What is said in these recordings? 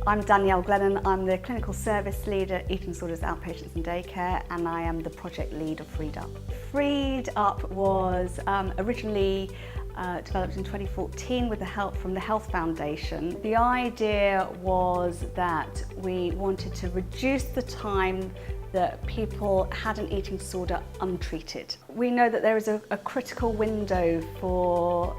I'm Danielle Glennon. I'm the Clinical Service Lead at Eating Disorders Outpatients and Daycare, and I am the Project Lead of Freed Up. Freed Up was originally developed in 2014 with the help from the Health Foundation. The idea was that we wanted to reduce the time that people had an eating disorder untreated. We know that there is a critical window for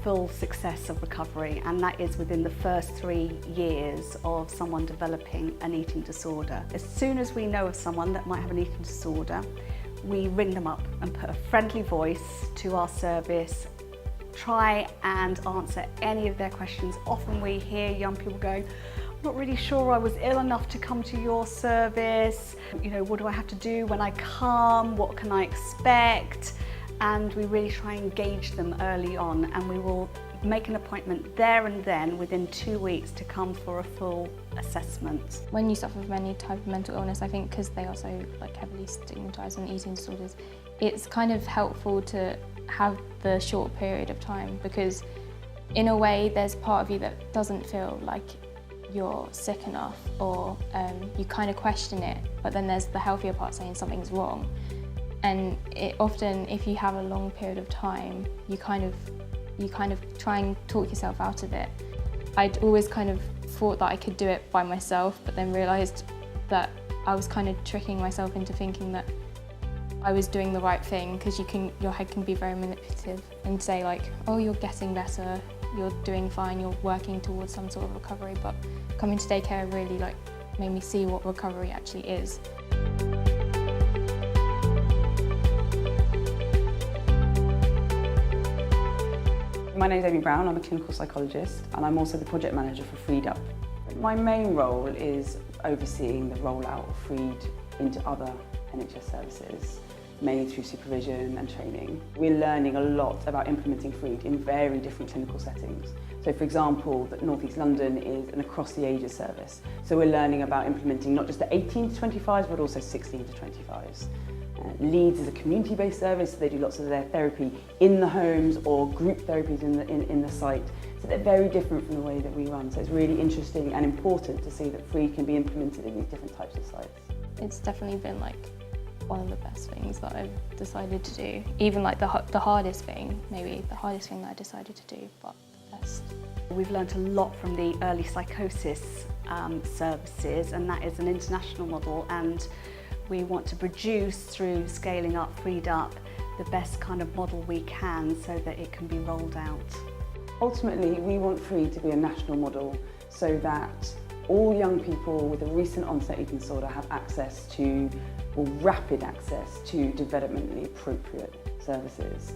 full success of recovery, and that is within the first 3 years of someone developing an eating disorder. As soon as we know of someone that might have an eating disorder, we ring them up and put a friendly voice to our service, try and answer any of their questions. Often we hear young people going, "I'm not really sure I was ill enough to come to your service. You know, what do I have to do when I come? What can I expect?" And we really try and engage them early on, and we will make an appointment there and then within 2 weeks to come for a full assessment. When you suffer from any type of mental illness, I think because they are so heavily stigmatised on eating disorders, it's kind of helpful to have the short period of time, because in a way there's part of you that doesn't feel like you're sick enough, or you kind of question it, but then there's the healthier part saying something's wrong. And it often, if you have a long period of time, you kind of try and talk yourself out of it. I'd always kind of thought that I could do it by myself, but then realised that I was kind of tricking myself into thinking that I was doing the right thing, because your head can be very manipulative and say "Oh, you're getting better, you're doing fine, you're working towards some sort of recovery." But coming to daycare really made me see what recovery actually is. My name's Amy Brown, I'm a clinical psychologist, and I'm also the project manager for Freed Up. My main role is overseeing the rollout of Freed into other NHS services, mainly through supervision and training. We're learning a lot about implementing Freed in very different clinical settings. So for example, that North East London is an across the ages service. So we're learning about implementing not just the 18 to 25s, but also 16 to 25s. Leeds is a community-based service, so they do lots of their therapy in the homes or group therapies in the site. So they're very different from the way that we run. So it's really interesting and important to see that Freed can be implemented in these different types of sites. It's definitely been one of the best things that I've decided to do. Even the hardest thing, maybe the hardest thing that I decided to do, but the best. We've learnt a lot from the early psychosis services, and that is an international model, and we want to produce, through scaling up Freed Up, the best kind of model we can so that it can be rolled out. Ultimately, we want Freed to be a national model so that all young people with a recent onset eating disorder have access to, or rapid access to, developmentally appropriate services.